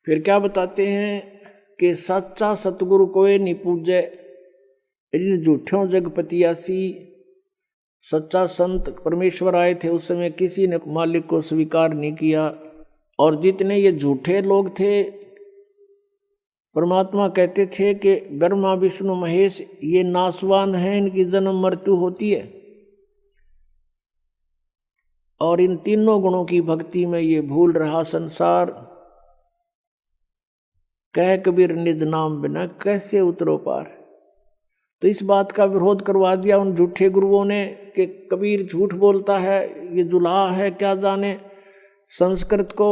फिर क्या बताते हैं कि सच्चा सतगुरु कोई नहीं पूजे, इन झूठों जगपतियासी। सच्चा संत परमेश्वर आए थे उस समय किसी ने मालिक को स्वीकार नहीं किया, और जितने ये झूठे लोग थे, परमात्मा कहते थे कि ब्रह्मा विष्णु महेश ये नासवान हैं, इनकी जन्म मृत्यु होती है, और इन तीनों गुणों की भक्ति में ये भूल रहा संसार। कह कबीर निज नाम बिना कैसे उतरो पार। तो इस बात का विरोध करवा दिया उन झूठे गुरुओं ने कि कबीर झूठ बोलता है, ये जुलाहा है, क्या जाने संस्कृत को,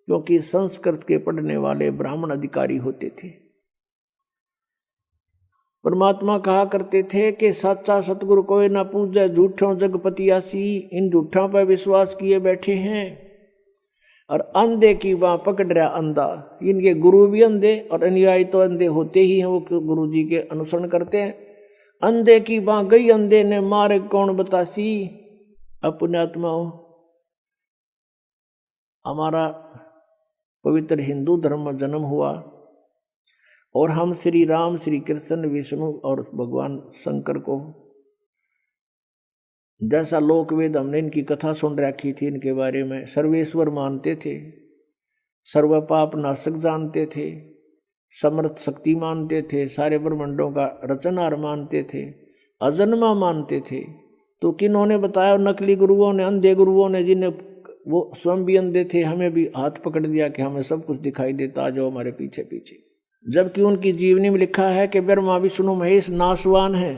क्योंकि संस्कृत के पढ़ने वाले ब्राह्मण अधिकारी होते थे। परमात्मा कहा करते थे कि सच्चा सतगुरु कोई ना पूजे, झूठों जगपतियासी। इन झूठों पर विश्वास किए बैठे हैं, और अंधे की बाँ पकड़ रहा अंधा। इनके गुरु भी अंधे और अनुयायी तो अंधे होते ही हैं, वो गुरु जी के अनुसरण करते हैं। अंधे की बाँ गई अंधे ने मारे कौन बतासी। अपने आत्माओं, हमारा पवित्र हिंदू धर्म में जन्म हुआ, और हम श्री राम, श्री कृष्ण, विष्णु और भगवान शंकर को, जैसा लोक वेद हमने इनकी कथा सुन रखी थी, इनके बारे में सर्वेश्वर मानते थे, सर्व पाप नाशक जानते थे, समर्थ शक्ति मानते थे, सारे ब्रह्मांडों का रचनहार मानते थे, अजन्मा मानते थे। तो किन्होंने बताया? नकली गुरुओं ने, अंधे गुरुओं ने, जिन्हें वो स्वयं भी अंधे थे, हमें भी हाथ पकड़ दिया कि हमें सब कुछ दिखाई देता, जो हमारे पीछे पीछे। जबकि उनकी जीवनी में लिखा है कि ब्रह्मा विष्णु महेश नासवान है।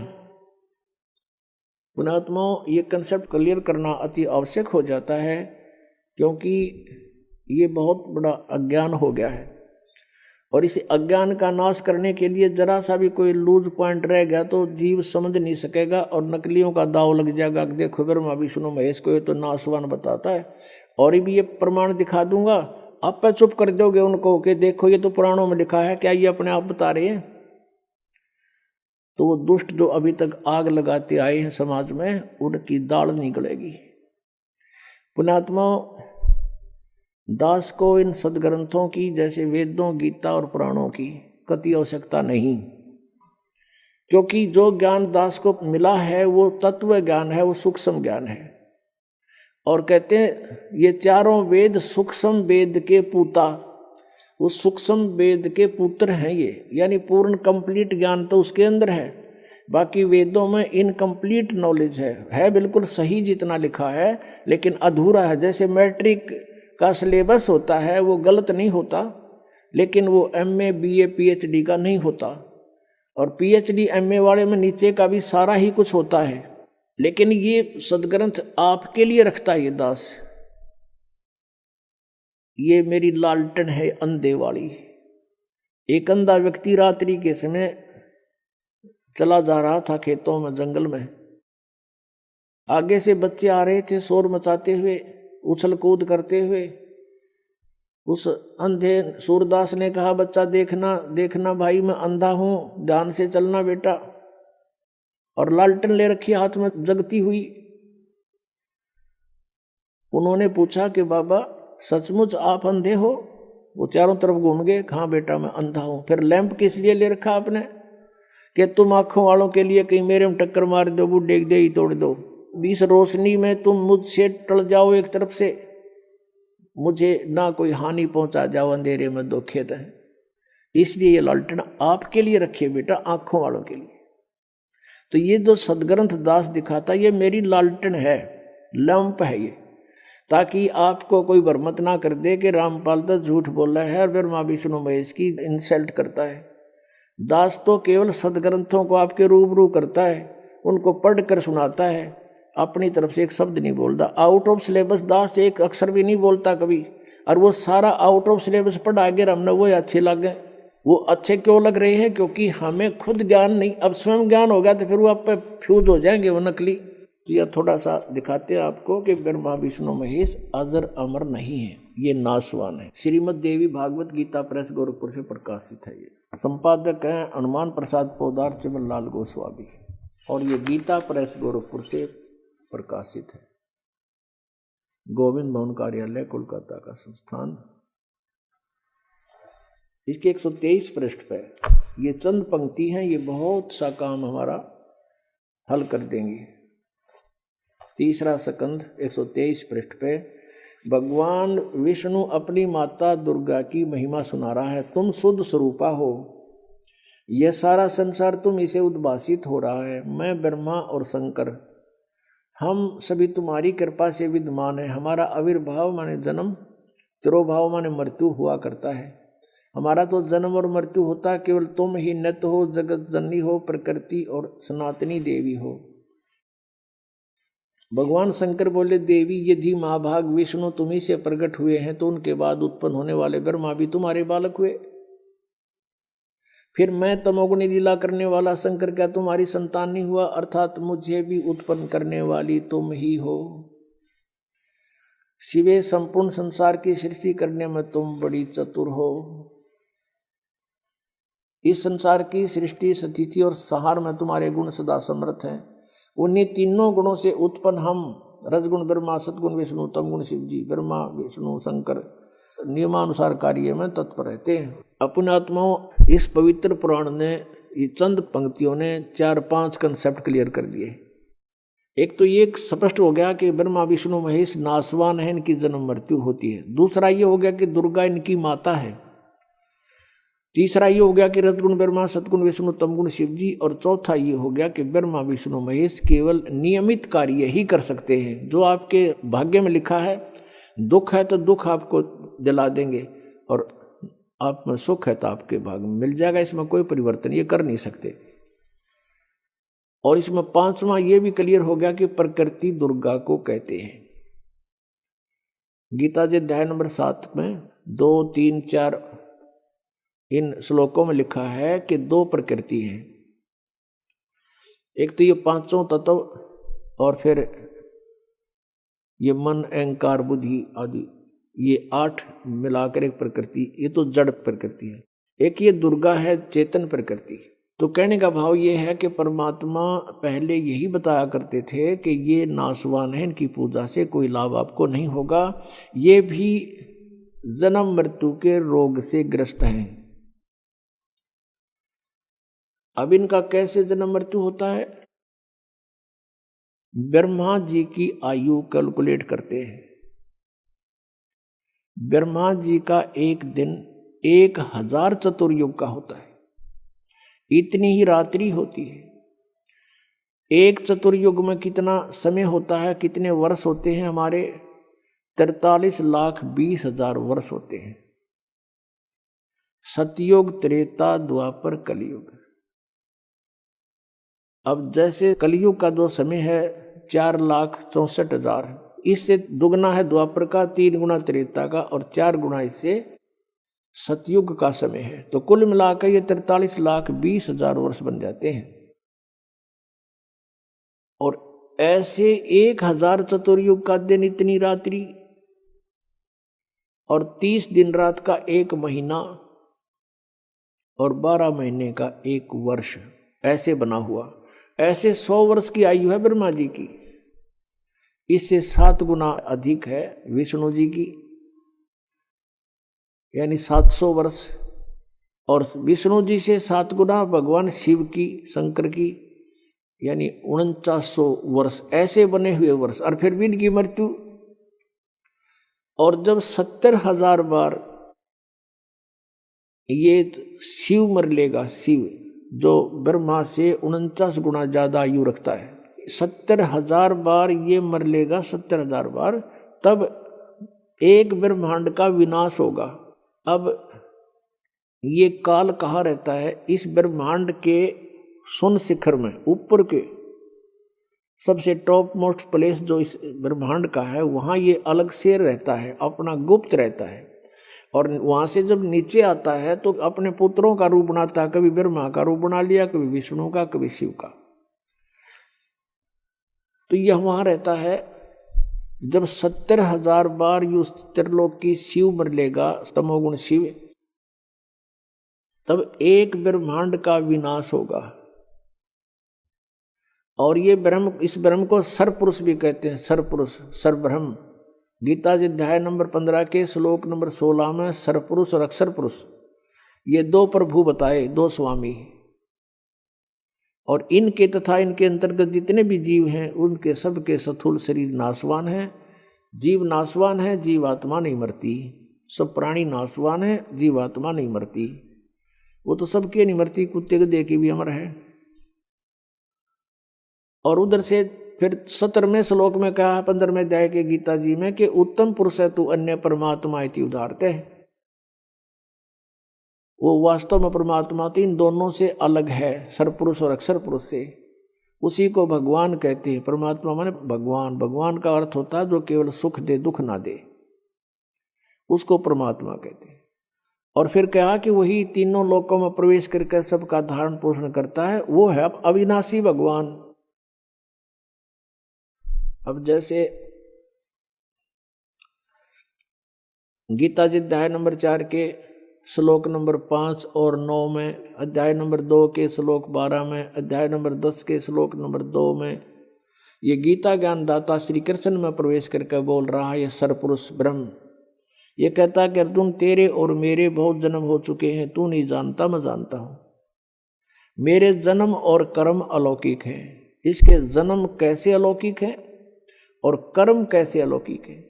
पुणात्माओं, ये कंसेप्ट क्लियर करना अति आवश्यक हो जाता है, क्योंकि ये बहुत बड़ा अज्ञान हो गया है, और इस अज्ञान का नाश करने के लिए जरा सा भी कोई लूज पॉइंट रह गया तो जीव समझ नहीं सकेगा, और नकलियों का दाव लग जाएगा। देखो ब्रह्मा विष्णु महेश को ये तो नासवान बताता है, और भी ये प्रमाण दिखा दूंगा, आप पे चुप कर दोगे उनको कि देखो ये तो पुराणों में लिखा है, क्या ये अपने आप बता रहे हैं? तो वो दुष्ट जो अभी तक आग लगाते आए हैं समाज में, उनकी दाल निकलेगी। पुणात्मा, दास को इन सदग्रंथों की, जैसे वेदों, गीता और पुराणों की कति आवश्यकता नहीं, क्योंकि जो ज्ञान दास को मिला है वो तत्व ज्ञान है, वो सूक्ष्म ज्ञान है। और कहते हैं ये चारों वेद सूक्ष्म वेद के पूता, वो सूक्ष्म वेद के पुत्र हैं ये, यानी पूर्ण कंप्लीट ज्ञान तो उसके अंदर है। बाकी वेदों में इनकम्प्लीट नॉलेज है बिल्कुल सही जितना लिखा है, लेकिन अधूरा है। जैसे मैट्रिक का सिलेबस होता है, वो गलत नहीं होता, लेकिन वो MA BA PhD का नहीं होता, और PhD MA वाले में नीचे का भी सारा ही कुछ होता है। लेकिन ये सदग्रंथ आपके लिए रखता है ये दास। ये मेरी लालटन है अंधे वाली। एक अंधा व्यक्ति रात्रि के समय चला जा रहा था खेतों में, जंगल में। आगे से बच्चे आ रहे थे शोर मचाते हुए, उछल कूद करते हुए। उस अंधे सूरदास ने कहा, बच्चा देखना देखना भाई, मैं अंधा हूं, ध्यान से चलना बेटा। और लालटन ले रखी हाथ में जगती हुई। उन्होंने पूछा कि बाबा सचमुच आप अंधे हो? वो चारों तरफ घूम गए, हाँ बेटा मैं अंधा हूं। फिर लैंप किस लिए ले रखा आपने? कि तुम आंखों वालों के लिए कहीं मेरे में टक्कर मार दो, बुढ़े दे ही तोड़ दो, 20 रोशनी में तुम मुझसे टल जाओ एक तरफ से, मुझे ना कोई हानि पहुंचा जाओ, अंधेरे में दो खेत है। इसलिए ये लालटेन आपके लिए रखिए बेटा, आंखों वालों के लिए। तो ये जो सदग्रंथ दास दिखाता, ये मेरी लालटेन है, लैंप है ये, ताकि आपको कोई भ्रमित ना कर दे कि रामपाल तो झूठ बोल रहा है और ब्रह्मा विष्णु महेश की इंसल्ट करता है। दास तो केवल सदग्रंथों को आपके रूबरू करता है, उनको पढ़ कर सुनाता है, अपनी तरफ से एक शब्द नहीं बोलता। आउट ऑफ सिलेबस दास एक अक्षर भी नहीं बोलता कभी, और वो सारा आउट ऑफ सिलेबस पढ़ा के हमने वो अच्छे लगे। वो अच्छे क्यों लग रहे हैं? क्योंकि हमें खुद ज्ञान नहीं, अब स्वयं ज्ञान हो गया तो फिर वो आप पे फ्यूज हो जाएंगे वो नकली। तो यह थोड़ा सा दिखाते हैं आपको कि ब्रह्मा विष्णु महेश अजर अमर नहीं है, ये नासवान है। श्रीमद देवी भागवत गीता प्रेस गोरखपुर से प्रकाशित है। ये संपादक हैं हनुमान प्रसाद पोदार चिमनलाल गोस्वामी, और ये गीता प्रेस गोरखपुर से प्रकाशित है। गोविंद भवन कार्यालय कोलकाता का संस्थान। इसके 123 पृष्ठ पे ये चंद पंक्ति हैं, ये बहुत सा काम हमारा हल कर देंगी। तीसरा स्कंध 123 पृष्ठ पे भगवान विष्णु अपनी माता दुर्गा की महिमा सुना रहा है। तुम शुद्ध स्वरूपा हो, यह सारा संसार तुम इसे उद्भासित हो रहा है। मैं ब्रह्मा और शंकर हम सभी तुम्हारी कृपा से विद्यमान है। हमारा आविर्भाव माने जन्म, तिरोभाव माने मृत्यु हुआ करता है। हमारा तो जन्म और मृत्यु होता, केवल तुम ही नित्य हो, जगत जननी हो, प्रकृति और सनातनी देवी हो। भगवान शंकर बोले, देवी यदि महाभाग विष्णु तुम्ही से प्रकट हुए हैं तो उनके बाद उत्पन्न होने वाले ब्रह्मा भी तुम्हारे बालक हुए। फिर मैं तमोगुणी लीला करने वाला शंकर क्या तुम्हारी संतान नहीं हुआ? अर्थात मुझे भी उत्पन्न करने वाली तुम ही हो। शिवे संपूर्ण संसार की सृष्टि करने में तुम बड़ी चतुर हो। इस संसार की सृष्टि, स्थिति और संहार में तुम्हारे गुण सदा समर्थ हैं। उन्हीं तीनों गुणों से उत्पन्न हम रजगुण ब्रह्मा, सतगुण विष्णु, तमगुण शिव जी, ब्रह्मा विष्णु शंकर नियमानुसार कार्य में तत्पर रहते हैं। अपने आत्माओं, इस पवित्र पुराण ने ये चंद पंक्तियों ने 4-5 कंसेप्ट क्लियर कर दिए। एक तो ये स्पष्ट हो गया कि ब्रह्मा विष्णु महेश नासवान है, इनकी जन्म मृत्यु होती है। दूसरा ये हो गया कि दुर्गा इनकी माता है। तीसरा ये हो गया कि रजगुण ब्रह्मा, सतगुण विष्णु, तमगुण शिव जी। और चौथा ये हो गया कि ब्रह्मा विष्णु महेश केवल नियमित कार्य ही कर सकते हैं। जो आपके भाग्य में लिखा है, दुख है तो दुख आपको दिला देंगे, और आप में सुख है तो आपके भाग्य में मिल जाएगा। इसमें कोई परिवर्तन ये कर नहीं सकते। और इसमें 5वां ये भी क्लियर हो गया कि प्रकृति दुर्गा को कहते हैं। गीता जी अध्याय नंबर 7 में 2, 3, 4 इन श्लोकों में लिखा है कि 2 प्रकृति हैं। एक तो ये 5 तत्व, और फिर ये मन, अहंकार, बुद्धि आदि, ये 8 मिलाकर एक प्रकृति। ये तो जड़ प्रकृति है। एक ये दुर्गा है, चेतन प्रकृति। तो कहने का भाव ये है कि परमात्मा पहले यही बताया करते थे कि ये नासवान है, इनकी पूजा से कोई लाभ आपको नहीं होगा। ये भी जन्म मृत्यु के रोग से ग्रस्त हैं। अब इनका कैसे जन्म मृत्यु होता है? ब्रह्मा जी की आयु कैलकुलेट करते हैं। ब्रह्मा जी का एक दिन 1000 चतुर्युग का होता है। इतनी ही रात्रि होती है। एक चतुर्युग में कितना समय होता है, कितने वर्ष होते हैं? हमारे 43,20,000 वर्ष होते हैं। सतयुग, त्रेता, द्वापर, कलयुग। अब जैसे कलयुग का जो समय है 4,64,000, इससे दुगना है द्वापर का, 3 गुना त्रेता का, और 4 गुना इससे सतयुग का समय है। तो कुल मिलाकर ये 43,20,000 वर्ष बन जाते हैं। और ऐसे 1000 चतुर्युग का दिन, इतनी रात्रि, और 30 दिन रात का 1 महीना, और 12 महीने का 1 वर्ष, ऐसे बना हुआ। ऐसे 100 वर्ष की आयु है ब्रह्मा जी की। इससे 7 गुना अधिक है विष्णु जी की, यानी 700 वर्ष। और विष्णु जी से 7 गुना भगवान शिव की, शंकर की, यानी 4900 वर्ष, ऐसे बने हुए वर्ष। और फिर भी इनकी मृत्यु। और जब 70,000 बार ये शिव मर लेगा, शिव जो ब्रह्मा से 49 गुना ज्यादा आयु रखता है, 70,000 बार ये मर लेगा, 70,000 बार, तब एक ब्रह्मांड का विनाश होगा। अब ये काल कहाँ रहता है? इस ब्रह्मांड के सुन शिखर में, ऊपर के सबसे टॉप मोस्ट प्लेस जो इस ब्रह्मांड का है, वहाँ ये अलग से रहता है, अपना गुप्त रहता है। और वहाँ से जब नीचे आता है तो अपने पुत्रों का रूप बनाता है। कभी ब्रह्मा का रूप बना लिया, कभी विष्णु का, कभी शिव का। तो यह वहाँ रहता है। जब 70,000 बार यू त्रिलोक की शिव मर लेगा, तमोगुण शिव, तब एक ब्रह्मांड का विनाश होगा। और ये ब्रह्म, इस ब्रह्म को सरपुरुष भी कहते हैं। सरपुरुष, सरब्रह्म। गीता जी अध्याय नंबर 15 के श्लोक नंबर 16 में सरपुरुष और अक्षर पुरुष, ये दो प्रभु बताए, दो स्वामी, और इनके तथा इनके अंतर्गत जितने भी जीव हैं उनके सबके स्थूल शरीर नाशवान है। जीव नाशवान है, जीवात्मा नहीं मरती। सब प्राणी नाशवान है, जीवात्मा नहीं मरती। वो तो सबके नहीं मरती, कुत्ते को देख के भी अमर है। और उधर से फिर 17वें श्लोक में कहा, 15वें अध्याय के गीता जी में, कि उत्तम पुरुष है तू अन्य परमात्मा इति उदाहरते है। वो वास्तव में परमात्मा तो इन दोनों से अलग है, सरपुरुष और अक्षर पुरुष से। उसी को भगवान कहते हैं। परमात्मा माने भगवान। भगवान का अर्थ होता है जो केवल सुख दे, दुख ना दे, उसको परमात्मा कहते हैं। और फिर कहा कि वही तीनों लोकों में प्रवेश करके सबका धारण पोषण करता है, वो है अब अविनाशी भगवान। अब जैसे गीता जी अध्याय नंबर 4 के श्लोक नंबर 5 और 9 में, अध्याय नंबर 2 के श्लोक 12 में, अध्याय नंबर 10 के श्लोक नंबर 2 में, ये गीता ज्ञानदाता श्री कृष्ण में प्रवेश करके बोल रहा है। ये सरपुरुष ब्रह्म ये कहता है कि अर्जुन, तेरे और मेरे बहुत जन्म हो चुके हैं, तू नहीं जानता, मैं जानता हूं। मेरे जन्म और कर्म अलौकिक हैं। इसके जन्म कैसे अलौकिक है और कर्म कैसे अलौकिक है?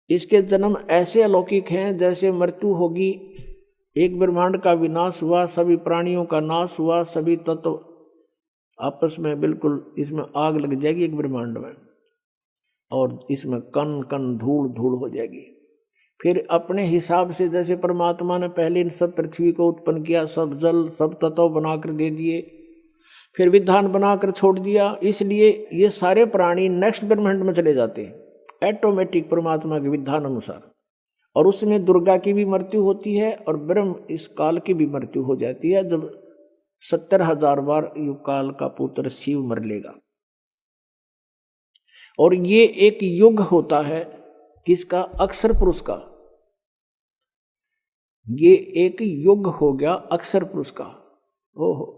इसके जन्म ऐसे अलौकिक हैं जैसे मृत्यु होगी, एक ब्रह्मांड का विनाश हुआ, सभी प्राणियों का नाश हुआ, सभी तत्व आपस में बिल्कुल इसमें आग लग जाएगी एक ब्रह्मांड में, और इसमें कण कण धूल धूल हो जाएगी। फिर अपने हिसाब से जैसे परमात्मा ने पहले इन सब पृथ्वी को उत्पन्न किया, सब जल सब तत्व बनाकर दे दिए, फिर विधान बनाकर छोड़ दिया, इसलिए ये सारे प्राणी नेक्स्ट ब्रह्मांड में चले जाते हैं ऑटोमेटिक परमात्मा के विधान अनुसार। और उसमें दुर्गा की भी मृत्यु होती है और ब्रह्म इस काल की भी मृत्यु हो जाती है, जब 70,000 बार युग काल का पुत्र शिव मर लेगा। और ये एक युग होता है किसका? अक्षर पुरुष का। ये एक युग हो गया अक्षर पुरुष का। ओहो,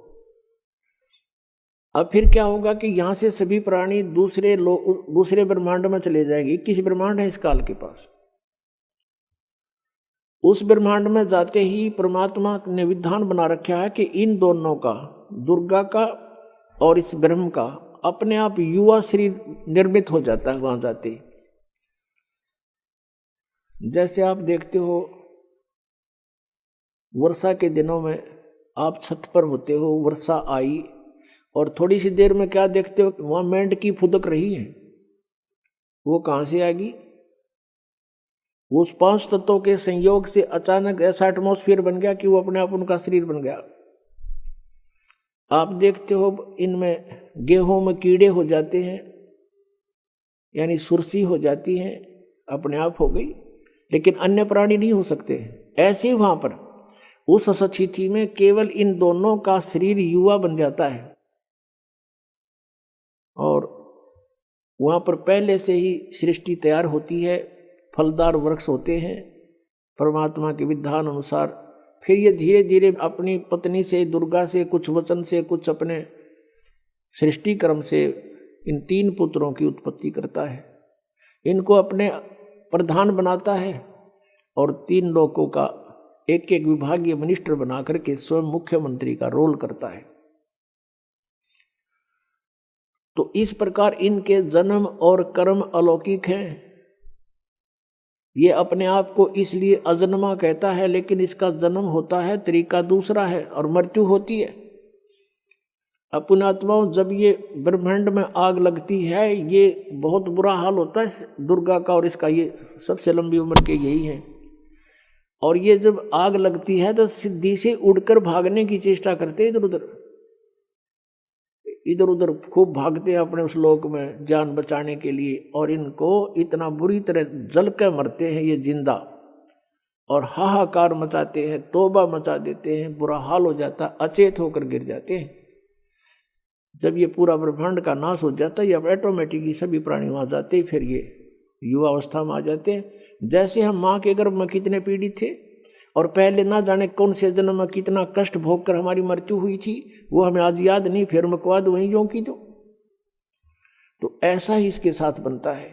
अब फिर क्या होगा कि यहां से सभी प्राणी दूसरे ब्रह्मांड में चले जाएंगे। 21 ब्रह्मांड है इस काल के पास। उस ब्रह्मांड में जाते ही परमात्मा ने विधान बना रखा है कि इन दोनों का, दुर्गा का और इस ब्रह्म का, अपने आप युवा शरीर निर्मित हो जाता है वहां जाते ही। जैसे आप देखते हो वर्षा के दिनों में आप छत पर होते हो, वर्षा आई और थोड़ी सी देर में क्या देखते हो, वहां मेंढक फुदक रही है। वो कहां से आएगी? उस 5 तत्वों के संयोग से अचानक ऐसा एटमॉस्फेयर बन गया कि वो अपने आप उनका शरीर बन गया। आप देखते हो इनमें गेहूं में कीड़े हो जाते हैं, यानी सुरसी हो जाती है, अपने आप हो गई, लेकिन अन्य प्राणी नहीं हो सकते। ऐसे ही वहां पर उस स्थिति में केवल इन दोनों का शरीर युवा बन जाता है, और वहां पर पहले से ही सृष्टि तैयार होती है, फलदार वृक्ष होते हैं परमात्मा के विधान अनुसार। फिर ये धीरे धीरे अपनी पत्नी से, दुर्गा से, कुछ वचन से, कुछ अपने सृष्टि क्रम से इन 3 पुत्रों की उत्पत्ति करता है। इनको अपने प्रधान बनाता है और 3 लोगों का एक एक विभागीय मिनिस्टर बना करके स्वयं मुख्यमंत्री का रोल करता है। तो इस प्रकार इनके जन्म और कर्म अलौकिक हैं। ये अपने आप को इसलिए अजन्मा कहता है, लेकिन इसका जन्म होता है तरीका दूसरा है और मृत्यु होती है। पुण्यात्माओं, जब ये ब्रह्मांड में आग लगती है, ये बहुत बुरा हाल होता है दुर्गा का, और इसका ये सबसे लंबी उम्र के यही है। और ये जब आग लगती है तो सिद्धि से उड़कर भागने की चेष्टा करते इधर उधर खूब भागते हैं अपने उस लोक में जान बचाने के लिए, और इनको इतना बुरी तरह जल के मरते हैं ये जिंदा, और हाहाकार मचाते हैं, तौबा मचा देते हैं, बुरा हाल हो जाता, अचेत होकर गिर जाते हैं। जब ये पूरा ब्रह्मांड का नाश हो जाता है, ये ऑटोमेटिकली सभी प्राणी वहां जाते हैं, फिर ये युवा अवस्था में आ जाते हैं। जैसे हम माँ के गर्भ में कितने पीड़ित थे, और पहले ना जाने कौन से जन्म में कितना कष्ट भोग कर हमारी मृत्यु हुई थी, वो हमें आज याद नहीं, फिर मकवाद वहीं जो की तो ऐसा ही इसके साथ बनता है।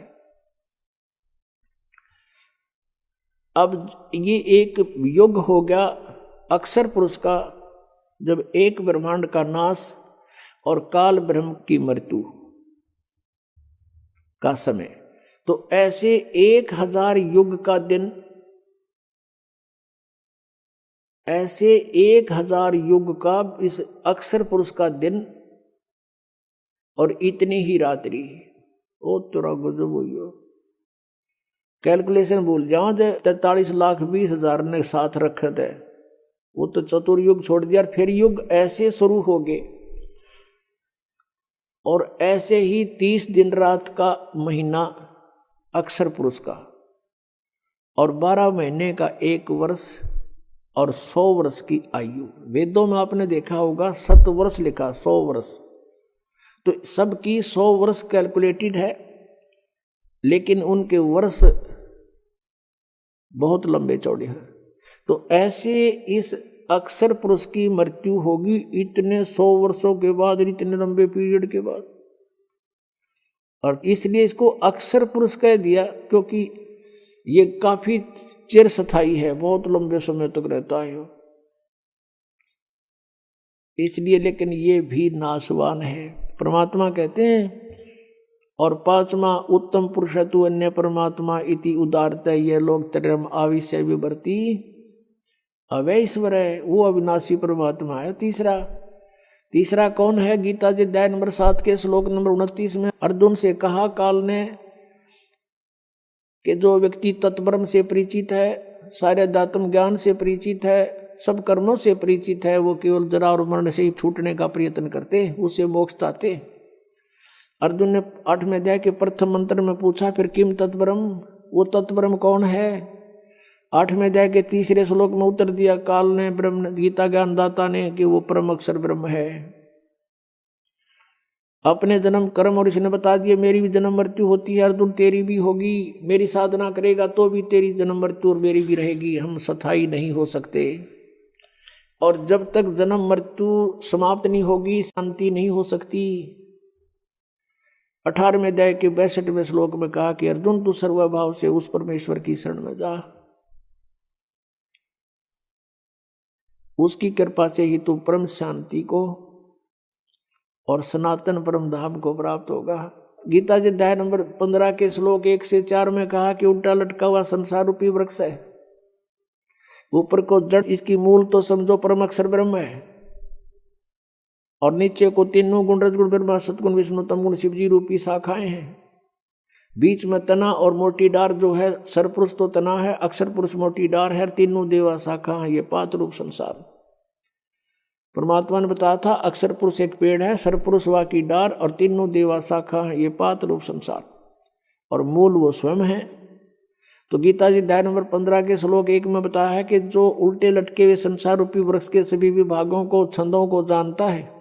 अब ये एक युग हो गया अक्षर पुरुष का, जब एक ब्रह्मांड का नाश और काल ब्रह्म की मृत्यु का समय। तो ऐसे 1000 युग का दिन, ऐसे 1000 युग का इस अक्षर पुरुष का दिन और इतनी ही रात्रि। ओ तेरा गजब हो गया। कैलकुलेशन भूल जाओ, 43,20,000 ने साथ रखे थे, वो तो चतुर्युग छोड़ दिया। फिर युग ऐसे शुरू हो गए और ऐसे ही 30 दिन रात का महीना अक्षर पुरुष का, और 12 महीने का 1 वर्ष और 100 वर्ष की आयु। वेदों में आपने देखा होगा 7 वर्ष लिखा, 100 वर्ष। तो सबकी 100 वर्ष कैलकुलेटेड है, लेकिन उनके वर्ष बहुत लंबे चौड़े हैं। तो ऐसे इस अक्षर पुरुष की मृत्यु होगी इतने 100 वर्षों के बाद, इतने लंबे पीरियड के बाद। और इसलिए इसको अक्षर पुरुष कह दिया, क्योंकि ये काफी चिरस्थायी है, बहुत लंबे समय तक रहता है इसलिए। लेकिन ये भी नाशवान है, परमात्मा कहते हैं। और 5वां उत्तम पुरुषत्व अन्य परमात्मा इति उदारत, ये लोग तरम आविष्य विवर्ती अवैश्वर है, वो अविनाशी परमात्मा है। तीसरा कौन है? गीता जी अध्याय नंबर 7 के श्लोक नंबर 29 में अर्जुन से कहा काल ने कि जो व्यक्ति तत्ब्रह्म से परिचित है, सारे अध्यात्म ज्ञान से परिचित है, सब कर्मों से परिचित है, वो केवल जरा और मरण से ही छूटने का प्रयत्न करते, उसे मोक्ष चाहते। अर्जुन ने 8वें अध्याय के प्रथम मंत्र में पूछा, फिर किम तत्ब्रह्म, वो तत्ब्रह्म कौन है? 8वें अध्याय के 3रे श्लोक में उत्तर दिया काल ने, ब्रह्म गीता ज्ञानदाता ने, कि वो परम अक्षर ब्रह्म है। अपने जन्म कर्म और इसने बता दिया मेरी भी जन्म मृत्यु होती है अर्जुन, तेरी भी होगी। मेरी साधना करेगा तो भी तेरी जन्म मृत्यु और मेरी भी रहेगी, हम स्थायी नहीं हो सकते। और जब तक जन्म मृत्यु समाप्त नहीं होगी शांति नहीं हो सकती। 18वें अध्याय के 62वें श्लोक में कहा कि अर्जुन तू सर्वभाव से उस परमेश्वर की शरण में जा, उसकी कृपा से ही तू परम शांति को और सनातन परम धाम को प्राप्त होगा। गीता जी अध्याय नंबर 15 के श्लोक 1 से 4 में कहा कि उल्टा लटका हुआ संसार रूपी वृक्ष है, ऊपर को जड़, इसकी मूल तो समझो परम अक्षर ब्रह्म है, और नीचे को तीनों गुण रजगुण ब्रह्मा सतगुण विष्णु तमगुण शिवजी रूपी शाखाएं हैं। बीच में तना और मोटी डार जो है, सरपुरुष तो तना है, अक्षर पुरुष मोटी डार है, तीनों देवा शाखा है, ये 5 रूप संसार। परमात्मा ने बताया था अक्षर पुरुष एक पेड़ है, सरपुरुष वा की डार और तीनों देवा शाखा है, ये 5 रूप संसार, और मूल वो स्वयं है। तो गीता जी अध्याय नंबर 15 के श्लोक 1 में बताया है कि जो उल्टे लटके हुए संसार रूपी वृक्ष के सभी विभागों को, छंदों को जानता है,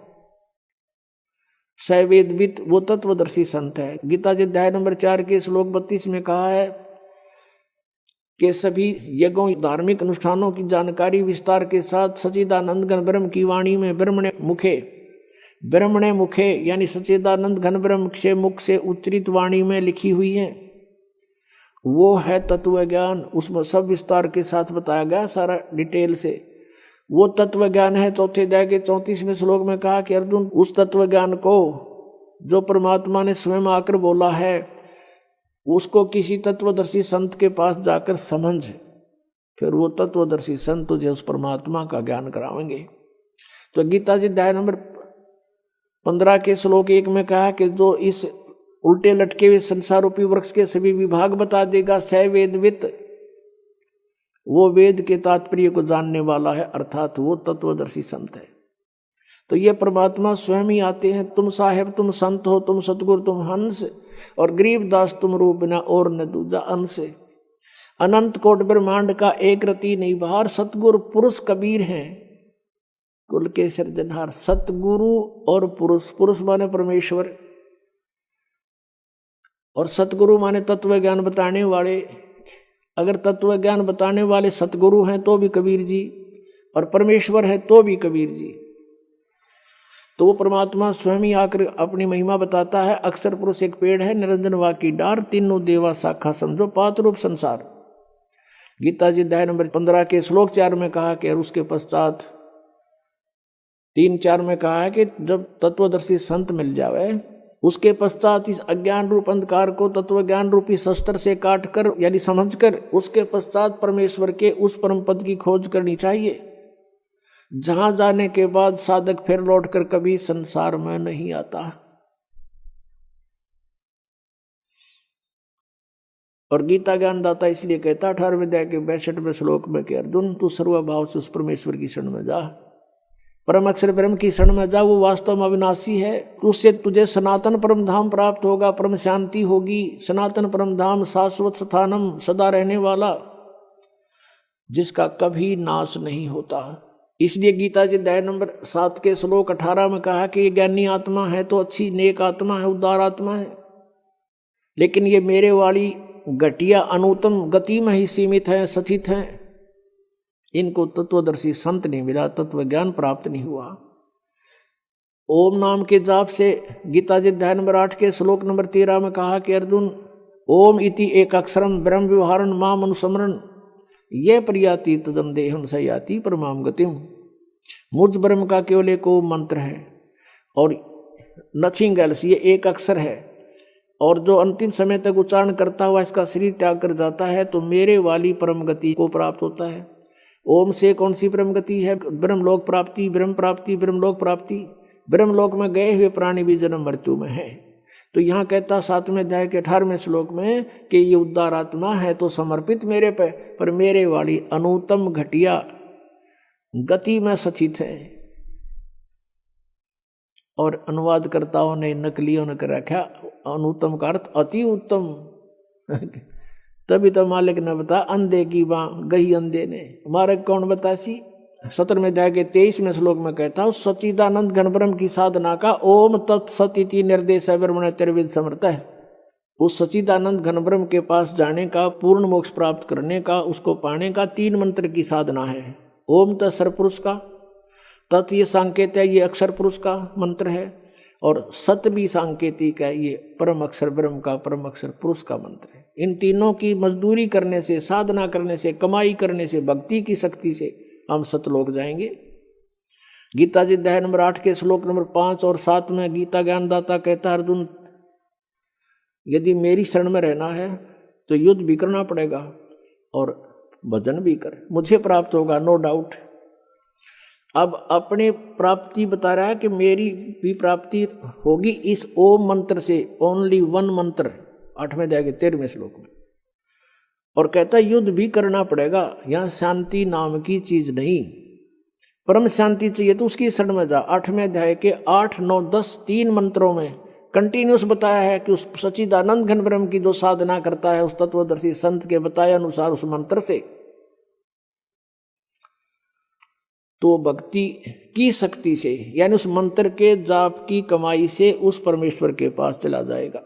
सवेदवित, वो तत्वदर्शी संत है। गीता जी अध्याय नंबर 4 के श्लोक 32 में कहा है कि सभी यज्ञों धार्मिक अनुष्ठानों की जानकारी विस्तार के साथ सच्चिदानंद घन ब्रह्म की वाणी में ब्रह्मणे मुखे यानी सच्चिदानंद घन ब्रह्म से मुख से उच्चरित वाणी में लिखी हुई है, वो है तत्व ज्ञान। उसमें सब विस्तार के साथ बताया गया, सारा डिटेल से। वो तत्व ज्ञान है। 4 अध्याय के 34वें श्लोक में कहा कि अर्जुन उस तत्व ज्ञान को जो परमात्मा ने स्वयं आकर बोला है, उसको किसी तत्वदर्शी संत के पास जाकर समझ, फिर वो तत्वदर्शी संत तुझे उस परमात्मा का ज्ञान करावेंगे। तो गीता जी अध्याय नंबर 15 के श्लोक 1 में कहा कि जो इस उल्टे लटके हुए संसार रूपी वृक्ष के सभी विभाग बता देगा, स वेदवित, वो वेद के तात्पर्य को जानने वाला है, अर्थात वो तत्वदर्शी संत है। तो ये परमात्मा स्वयं ही आते हैं, तुम साहेब तुम संत हो, तुम सतगुरु तुम हंस, और गरीबदास तुम रूप बिना और न दूजा अंश। अनंत कोट ब्रह्मांड का एक रति नहीं बाहर, सतगुरु पुरुष कबीर हैं कुल के सृजनहार। सतगुरु और पुरुष, पुरुष माने परमेश्वर और सतगुरु माने तत्व ज्ञान बताने वाले। अगर तत्व ज्ञान बताने वाले सतगुरु हैं तो भी कबीर जी, और परमेश्वर है तो भी कबीर जी। तो वो परमात्मा स्वयं ही आकर अपनी महिमा बताता है। अक्षर पुरुष एक पेड़ है, निरंजन वा की डार, तीनों देवा शाखा, समझो 5 रूप संसार। गीता जी अध्याय नंबर 15 के श्लोक 4 में कहा कि और उसके पश्चात 3-4 में कहा है कि जब तत्वदर्शी संत मिल जावे उसके पश्चात इस अज्ञान रूप अंधकार को तत्व ज्ञान रूपी शस्त्र से काट कर यानी समझकर उसके पश्चात परमेश्वर के उस परम पद की खोज करनी चाहिए, जहां जाने के बाद साधक फिर लौटकर कभी संसार में नहीं आता। और गीता ज्ञानदाता इसलिए कहता 18वें अध्याय के 62वें श्लोक में कि अर्जुन तू सर्वभाव से उस परमेश्वर की शरण में जा, परम अक्षर ब्रह्म की शरण में जा, वो वास्तव में अविनाशी है, उससे तुझे सनातन परम धाम प्राप्त होगा, परम शांति होगी। सनातन परम धाम शाश्वत स्थानम, सदा रहने वाला, जिसका कभी नाश नहीं होता। इसलिए गीता जी अध्याय नंबर 7 के श्लोक 18 में कहा कि ये ज्ञानी आत्मा है तो अच्छी नेक आत्मा है, उदार आत्मा है, लेकिन ये मेरे वाली घटिया अनुत्तम गति में ही सीमित है, सचित है। इनको तत्वदर्शी संत नहीं मिला, तत्व ज्ञान प्राप्त नहीं हुआ। ओम नाम के जाप से गीता जी अध्याय नंबर 8 के श्लोक नंबर 13 में कहा कि अर्जुन ओम इति एक अक्षरम ब्रह्म व्यवहारण माम अनुस्मरण ये प्रियाति तदम देहम सयाति परमाम गतिम। मुझ ब्रह्म का केवल एक ओम मंत्र है और नथिंग एल्स, ये एक अक्षर है, और जो अंतिम समय तक उच्चारण करता हुआ इसका शरीर त्याग कर जाता है तो मेरे वाली परम गति को प्राप्त होता है। ओम से कौन सी परम गति है? ब्रह्मलोक प्राप्ति, ब्रह्म प्राप्ति, ब्रह्मलोक प्राप्ति। ब्रह्मलोक में गए हुए प्राणी भी जन्म मृत्यु में है। तो यहाँ कहता 7वें अध्याय के 18वें श्लोक में कि ये उद्धार आत्मा है तो समर्पित मेरे पे, पर मेरे वाली अनुत्तम घटिया गति में सचित है। और अनुवादकर्ताओं ने, नकलियों ने कर रखा अनुत्तम का अर्थ अति उत्तम। तभी तो मालिक ने बता अंधे की बाँ गही अंधे ने, हमारे कौन बतासी। 17वें अध्याय के 23वें श्लोक में कहता हूँ सच्चिदानंद घन ब्रह्म की साधना का ओम तत्सत इति निर्देश ब्रह्मण त्रिविध समर्थ है। उस सच्चिदानंद घन ब्रह्म के पास जाने का, पूर्ण मोक्ष प्राप्त करने का, उसको पाने का 3 मंत्र की साधना है। ओम तत्सर पुरुष का, तत् ये सांकेत है, ये अक्षर पुरुष का मंत्र है, और सत भी सांकेतिक है, ये परम अक्षर ब्रह्म का, परम अक्षर पुरुष का मंत्र है। इन तीनों की मजदूरी करने से, साधना करने से, कमाई करने से, भक्ति की शक्ति से हम सतलोक जाएंगे। गीता जी अध्याय नंबर 8 के श्लोक नंबर 5 और 7 में गीता ज्ञानदाता कहता अर्जुन यदि मेरी शरण में रहना है तो युद्ध भी करना पड़ेगा और भजन भी कर, मुझे प्राप्त होगा, नो डाउट। अब अपने प्राप्ति बता रहा है कि मेरी भी प्राप्ति होगी इस ओम मंत्र से, ओनली 1 मंत्र, 8वें अध्याय के 13वें श्लोक में। और कहता युद्ध भी करना पड़ेगा, यहाँ शांति नाम की चीज नहीं, परम शांति चाहिए तो उसकी शरण में जा। 8वें अध्याय के 8, 9, 10 3 मंत्रों में कंटिन्यूस बताया है कि उस सच्चिदानंद घन ब्रह्म की जो साधना करता है उस तत्वदर्शी संत के बताए अनुसार उस मंत्र से, तो भक्ति की शक्ति से यानी उस मंत्र के जाप की कमाई से उस परमेश्वर के पास चला जाएगा।